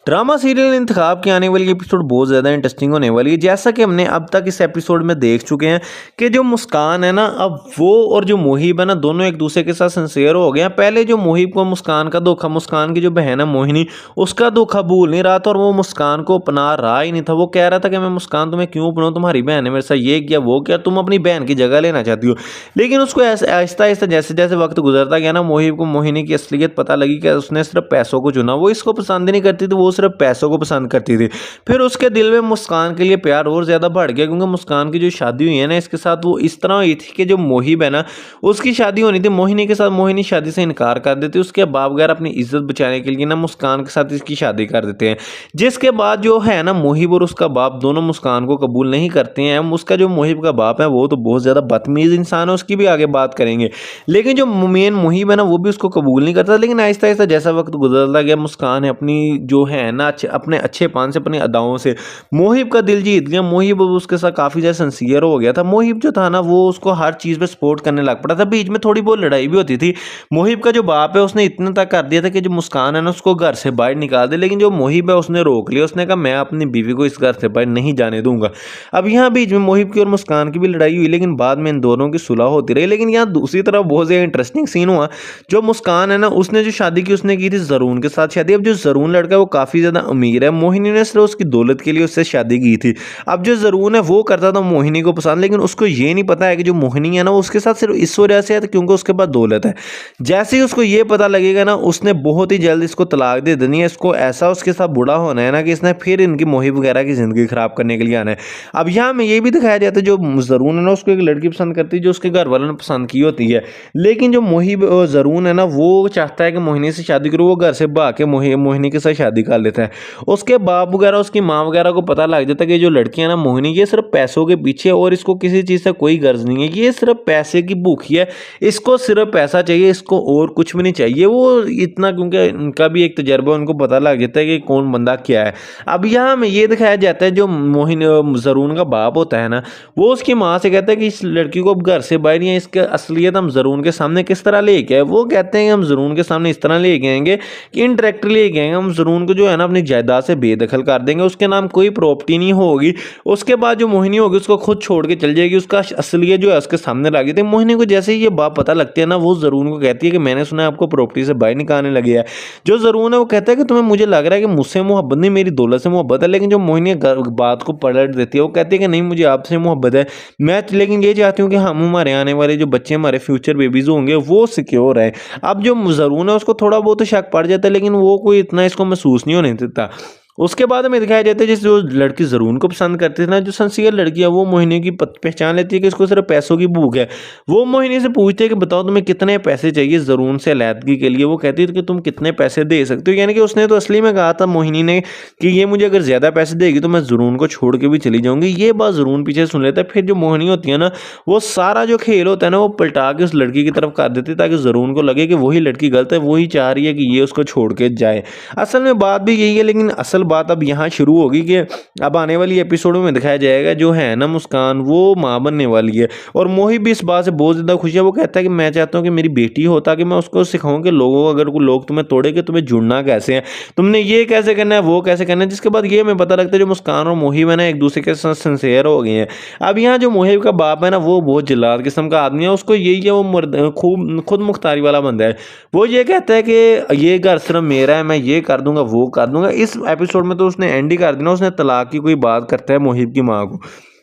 Drama serial इंतखाब की आने वाली एपिसोड बहुत ज़्यादा इंटरेस्टिंग होने वाली है। जैसा कि हमने अब तक इस एपिसोड में देख चुके हैं कि जो मुस्कान है ना, अब वो और जो मुहिब है ना, दोनों एक दूसरे के साथ सिंसियर हो गए हैं। पहले जो मुहिब को मुस्कान का धोखा, मुस्कान की जो बहन है मोहिनी, उसका धोखा भूल नहीं रहा था और वो मुस्कान को अपना रहा ही नहीं था। वो कह रहा था कि मैं मुस्कान तुम्हें क्यों अपनाऊं, तुम्हारी बहन ने मेरे साथ ये किया वो किया, तुम अपनी बहन की जगह लेना चाहती हो। लेकिन उसको ऐसे आहिस्ता आहिस्ता जैसे जैसे वक्त गुजरता गया ना, मुहिब को मोहिनी की असलियत पता लगी कि उसने सिर्फ पैसों को चुना। वो इसको पसंद ही नहीं करती थी, वो सिर्फ पैसों को पसंद करती थी। फिर उसके दिल में मुस्कान के लिए प्यार और ज्यादा बढ़ गया, क्योंकि मुस्कान की जो शादी हुई है ना इसके साथ, वो इस तरह हुई थी कि जो मोहिब है ना, उसकी शादी होनी थी मोहिनी के साथ। मोहिनी शादी से इनकार कर देती, उसके बाप वगैरह अपनी इज्जत बचाने के लिए ना मुस्कान के साथ इसकी शादी कर देते हैं। जिसके बाद जो है ना, मोहिब और उसका बाप दोनों मुस्कान को कबूल नहीं करते हैं। उसका जो मोहिब का बाप है वो तो बहुत ज्यादा बदतमीज इंसान है, उसकी भी आगे बात करेंगे। लेकिन जो मेन मुहिब है ना, वो भी उसको कबूल नहीं करता। लेकिन आहिस्ता आहिस्ता जैसा वक्त गुजरता गया, मुस्कान है अपनी जो है ना अपने अच्छे पान से, अपनी अदाओं से मोहिब का दिल जीत लिया। मोहिब उसके साथ काफी ज्यादा सिंसियर हो गया था। मोहिब जो था ना, वो उसको हर चीज पे सपोर्ट करने लग पड़ा था। बीच में थोड़ी बहुत लड़ाई भी होती थी। मोहिब का जो बाप है उसने इतना तक कर दिया था कि जो मुस्कान है ना उसको घर से बाहर निकाल दे। लेकिन जो मोहिब है उसने रोक लिया, उसने कहा मैं अपनी बीवी को इस घर से बाहर नहीं जाने दूंगा। अब यहाँ बीच में मोहिब की और मुस्कान की भी लड़ाई हुई, लेकिन बाद में इन दोनों की सुलह होती रही। लेकिन यहाँ दूसरी तरफ बहुत ज्यादा इंटरेस्टिंग सीन हुआ। जो मुस्कान है ना, उसने जो शादी की उसने की थी जरून के साथ शादी। अब जो जरून लड़का है वो काफी ज्यादा अमीर है। मोहिनी ने सिर्फ उसकी दौलत के लिए उससे शादी की थी। अब जो जरून है वो करता था मोहिनी को पसंद, लेकिन उसको ये नहीं पता है कि जो मोहिनी है ना उसके साथ सिर्फ इस वजह से है क्योंकि उसके पास दौलत है। जैसे ही उसको ये पता लगेगा ना, उसने बहुत ही जल्द इसको तलाक दे देनी है। इसको ऐसा उसके साथ बुरा होना है ना कि इसने फिर इनकी मोहिब वगैरह की जिंदगी खराब करने के लिए आना है। अब यहाँ में ये भी दिखाया जाता है, जो जरून है ना उसको एक लड़की पसंद करती है जो उसके घर वालों ने पसंद की होती है। लेकिन जो मोहिब जरून है ना, वो चाहता है कि मोहिनी से शादी करो। वो घर से भाग के मोहिनी के साथ शादी कर लेता है। उसके बाप वगैरह, उसकी माँ वगैरह को पता लग जाता है कि जो लड़की है ना मोहिनी, ये सिर्फ पैसों के पीछे, और इसको किसी चीज़ से कोई गर्ज नहीं है। ये सिर्फ पैसे की भूखी है, इसको सिर्फ पैसा चाहिए, इसको और कुछ भी नहीं चाहिए। वो इतना, क्योंकि उनका भी एक तजर्बा, उनको पता लग जाता है कि कौन बंदा क्या है। अब यहाँ में ये दिखाया जाता है, जो मोहिनी जरून का बाप होता है ना, वो उसकी माँ से कहता है कि इस लड़की को अब घर से बाहर, या इसके असलियत हम जरून के सामने किस तरह लेके आए। वो कहते हैं कि हम जरून के सामने इस तरह लेके आएंगे कि इनडायरेक्टली लेके आएंगे। हम जरून को जो है ना अपनी जायदाद से बेदखल कर देंगे, उसके नाम कोई प्रॉपर्टी नहीं होगी। उसके बाद जो मोहिनी होगी उसको खुद छोड़ के चल जाएगी। उसका असलियत जो है उसके सामने ला देते हैं। मोहिनी को जैसे ही ये बात पता लगती है ना, वो जरून को कहती है कि मैंने सुना है आपको प्रॉपर्टी से बाहर निकालने लगे है। जो जरून है वो कहता है कि तुम्हें, मुझे लग रहा है कि मुझसे मोहब्बत नहीं, मेरी दौलत से मोहब्बत है। लेकिन जो मोहिनी बात को पलट देती है, वो कहती है कि नहीं, मुझे आपसे मोहब्बत है। मैं लेकिन ये चाहती हूँ कि हम, हमारे आने वाले जो बच्चे, हमारे फ्यूचर बेबीज होंगे, वो सिक्योर है। अब जो जरून है उसको थोड़ा बहुत शक पड़ जाता है, लेकिन वो कोई इतना इसको महसूस नहीं होने देता। उसके बाद हमें दिखाया जाता है, जैसे जो लड़की जरून को पसंद करती थी ना, जो सिंसियर लड़की है, वो मोहिनी की पहचान लेती है कि इसको सिर्फ पैसों की भूख है। वो मोहिनी से पूछते हैं कि बताओ तुम्हें कितने पैसे चाहिए जरून से अलैदगी के लिए। वो कहती थी कि तुम कितने पैसे दे सकते हो। यानी कि उसने तो असली में कहा था मोहिनी ने कि ये मुझे अगर ज्यादा पैसे देगी तो मैं जरून को छोड़ के भी चली जाऊंगी। ये बात जरून पीछे सुन लेता है। फिर जो मोहिनी होती है ना, वो सारा जो खेल होता है ना, वो पलटा के उस लड़की की तरफ कर देती है, ताकि जरून को लगे कि वही लड़की गलत है, वही चाह रही है कि ये उसको छोड़ के जाए। असल में बात भी यही है। लेकिन असल बात अब यहाँ शुरू होगी कि अब आने वाली एपिसोडों में दिखाया जाएगा, जो है ना मुस्कान, वो माँ बनने वाली है। और मोहिब भी इस बात से बहुत ज्यादा खुश है। वो कहता है कि मैं चाहता हूँ कि मेरी बेटी हो, ताकि मैं उसको सिखाऊं कि लोगों, अगर लोग तुम्हें तोड़े कि तुम्हें जुड़ना कैसे है, तुमने ये कैसे करना है, वो कैसे करना है। जिसके बाद ये हमें पता लगता है जो मुस्कान और मोहिब है ना, एक दूसरे के साथ सिंसियर हो गए हैं। अब यहाँ जो मोहिब का बाप है ना, वो बहुत जल्लाद किस्म का आदमी है। उसको यही है, वो खूब खुद मुख्तारी वाला बंदा है। वो ये कहता है कि ये घर सिर्फ मेरा है, मैं ये कर दूंगा, वो कर दूंगा। इस एपिसोड में तो उसने एंड ही कर देना। उसने तलाक की कोई बात करता है मोहिब की माँ को।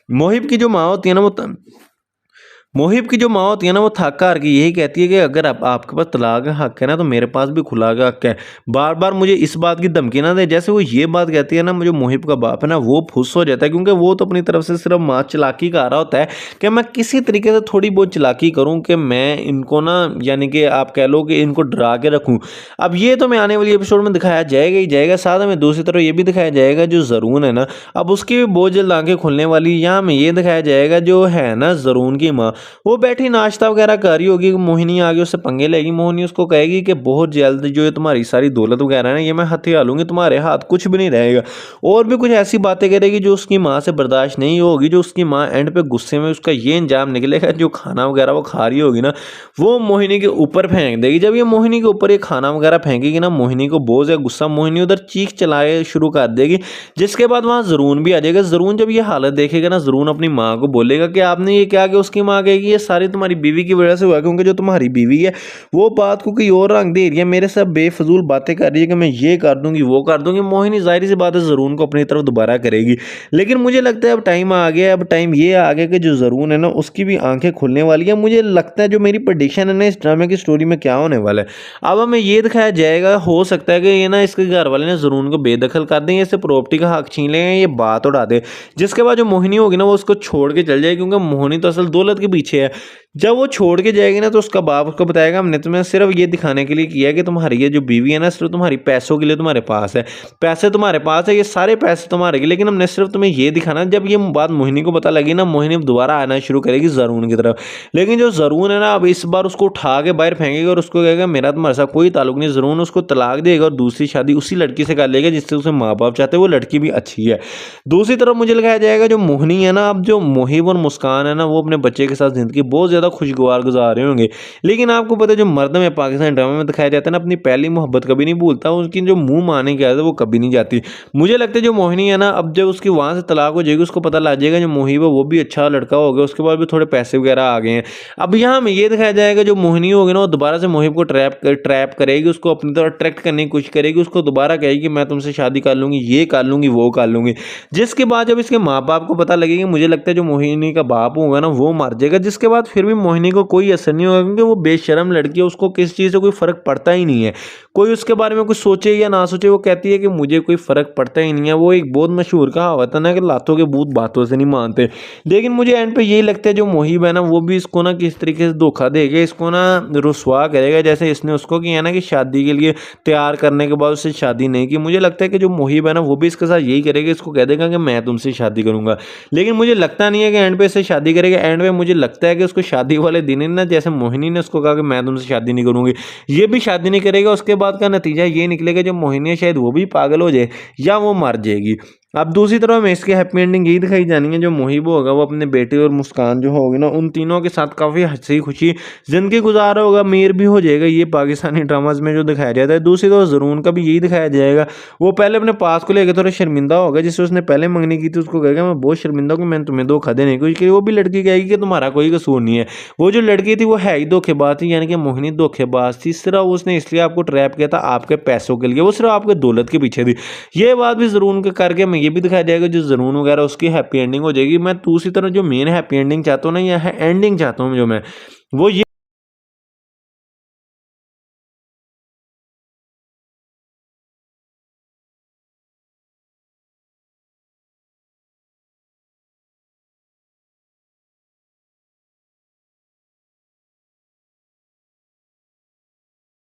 मोहिब की जो माँ होती है ना, वो थक हार के यही कहती है कि अगर आपके पास तलाक का हक है ना, तो मेरे पास भी खुला का हक है। बार बार मुझे इस बात की धमकी ना दे। जैसे वो ये बात कहती है ना, मुझे मोहिब का बाप है ना, वो फुस हो जाता है, क्योंकि वो तो अपनी तरफ से सिर्फ माँ चालाकी कर रहा होता है कि मैं किसी तरीके से थोड़ी बहुत चालाकी करूँ कि मैं इनको ना, यानी कि आप कह लो कि इनको डरा के रखूँ। अब ये तो मैं आने वाली एपिसोड में दिखाया जाएगा ही जाएगा। साथ में दूसरी तरफ ये भी दिखाया जाएगा, जो जरून है ना, अब उसकी भी बहुत जल्द आंखें खुलने वाली। यहाँ में ये दिखाया जाएगा, जो है ना जरून की माँ, वो बैठी नाश्ता वगैरह कर रही होगी, मोहिनी आगे उससे पंगे लेगी। मोहिनी उसको कहेगी कि बहुत जल्द जो है तुम्हारी सारी दौलत वगैरह है ना ये मैं हथिया लूंगी, तुम्हारे हाथ कुछ भी नहीं रहेगा। और भी कुछ ऐसी बातें करेगी जो उसकी माँ से बर्दाश्त नहीं होगी, जो उसकी माँ एंड पे गुस्से में उसका ये अंजाम निकलेगा, जो खाना वगैरह वो खा रही होगी ना वो मोहिनी के ऊपर फेंक देगी। जब ये मोहिनी के ऊपर ये खाना वगैरह फेंकेगी ना, मोहिनी को बहुत ज्यादा गुस्सा, मोहिनी उधर चीख चलाए शुरू कर देगी। जिसके बाद वहां जरून भी आ जाएगा। जरून जब ये हालत देखेगा ना, जरून अपनी माँ को बोलेगा कि आपने ये क्या किया। उसकी माँ कहेगी ये सारी तुम्हारी बीवी की वजह से हुआ, क्योंकि जो तुम्हारी बीवी है वो बात को कोई और रंग दे रही है, मेरे साथ बेफजूल बातें कर रही है कि मैं ये कर दूंगी वो कर दूंगी। मोहिनी जाहिर सी बात है जरून को अपनी तरफ दोबारा करेगी। लेकिन मुझे लगता है अब टाइम आ गया, अब टाइम ये आ गया कि जो जरून है ना उसकी भी आंखें खुलने वाली है। मुझे लगता है जो मेरी प्रेडिक्शन है ना इस ड्रामे की स्टोरी में क्या होने वाला है, अब हमें ये दिखाया जाएगा, हो सकता है कि ये ना इसके घर वाले ने जरून को बेदखल कर दें, इससे प्रॉपर्टी का हक छीन लें, ये बात उड़ा दे। जिसके बाद जो मोहिनी होगी ना वो उसको छोड़ के चल जाएगी, क्योंकि मोहिनी तो असल दौलत के पीछे है। जब वो छोड़ के जाएगी ना तो उसका बाप उसको बताएगा हमने तुम्हें सिर्फ ये दिखाने के लिए किया कि तुम्हारी ये जो बीवी है ना सिर्फ तुम्हारी पैसों के लिए तुम्हारे पास है, पैसे तुम्हारे पास है, ये सारे पैसे तुम्हारे के, लेकिन हमने सिर्फ तुम्हें ये दिखाना। जब ये बात मोहिनी को पता लगी ना, मोहिनी दोबारा आना शुरू करेगी जरून की तरफ। लेकिन जो जरून है ना अब इस बार उसको उठा के बाहर फेंकेगी और उसको कहेगा मेरा तुम्हारे साथ कोई ताल्लुक नहीं। जरून उसको तलाक देगा और दूसरी शादी उसी लड़की से कर लेगा जिससे उसे माँ बाप चाहते हैं, वो लड़की भी अच्छी है। दूसरी तरफ मुझे लगाया जाएगा जो मोहिनी है ना, अब जो मोहिब और मुस्कान है ना वो अपने बच्चे के साथ जिंदगी बहुत ज्यादा खुशगवार गुजार रहे होंगे। लेकिन आपको पता है जो मर्द में पाकिस्तान ड्रामा में दिखाया जाता है ना, अपनी पहली मोहब्बत कभी नहीं भूलता, उसकी जो मुंह माने की आदत है वो कभी नहीं जाती। मुझे लगता है जो मोहिनी है ना अब जब उसकी वहां से तलाक हो जाएगी, उसको पता लग जाएगा जो मोहिब है वो भी अच्छा लड़का हो गया, उसके बाद भी थोड़े पैसे वगैरह आ गए हैं। अब यहाँ में ये दिखाया जाएगा जो मोहिनी होगी ना वो दोबारा से मोहिब को ट्रैप करेगी, उसको अपनी तरफ अट्रैक्ट करने की कोशिश करेगी, उसको दोबारा कहेगी मैं तुमसे शादी कर लूंगी, ये कर लूंगी वो कर लूंगी। जिसके बाद जब इसके माँ बाप को पता लगेगा, मुझे लगता है जो मोहिनी का बाप होगा ना वो मर जाएगा। जिसके बाद फिर भी मोहिनी को कोई असर नहीं होगा, क्योंकि वो बेशरम लड़की है, उसको किस चीज़ से कोई फर्क पड़ता ही नहीं है। कोई उसके बारे में कुछ सोचे या ना सोचे वो कहती है कि मुझे कोई फर्क पड़ता ही नहीं है। वो एक बहुत मशहूर कहावत है ना कि लातों के भूत बातों से नहीं मानते। लेकिन मुझे एंड पे यही लगता है जो मोहिब है ना वो भी इसको ना किस तरीके से धोखा देगा, इसको ना रुसवा करेगा, जैसे इसने उसको किया ना कि शादी के लिए तैयार करने के बाद उससे शादी नहीं की। मुझे लगता है कि जो मोहिब है ना वो भी इसके साथ यही करेगा, इसको कह देगा कि मैं तुमसे शादी करूंगा। लेकिन मुझे लगता नहीं है कि एंड पे इससे शादी करेगा। एंड पे मुझे लगता है कि उसको शादी वाले दिन ही ना जैसे मोहिनी ने उसको कहा कि मैं तुमसे शादी नहीं करूंगी, ये भी शादी नहीं करेगा। उसके बाद का नतीजा ये निकलेगा जो मोहिनी है शायद वो भी पागल हो जाए या वो मर जाएगी। अब दूसरी तरफ हमें इसकी हैप्पी एंडिंग यही दिखाई जानी है, जो मोहिब होगा वो अपने बेटे और मुस्कान जो होगी ना उन तीनों के साथ काफ़ी हंसी खुशी जिंदगी गुजारा होगा, अमीर भी हो जाएगा। ये पाकिस्तानी ड्रामाज में जो दिखाया जाता है। दूसरी तरफ जरून का भी यही दिखाया जाएगा, वो पहले अपने पास को लेकर थोड़ा शर्मिंदा होगा, जिससे उसने पहले मंगनी की थी उसको कहेगा मैं बहुत शर्मिंदा हूँ कि मैंने तुम्हें धोखा देने की कोशिश की। वो भी लड़की कहेगी कि तुम्हारा कोई कसूर नहीं है। वो जो लड़की थी वो है ही धोखेबाज थी, यानी कि मोहिनी धोखेबाज थी, सिर्फ उसने इसलिए आपको ट्रैप किया था आपके पैसों के लिए, वो सिर्फ आपके दौलत के पीछे थी। ये बात भी जरून के करके मैं ये भी दिखाया जाएगा जो जरून वगैरह उसकी हैप्पी एंडिंग हो जाएगी। मैं दूसरी तरफ जो मेन हैप्पी एंडिंग चाहता हूँ ना, यह एंडिंग चाहता हूँ जो मैं वो ये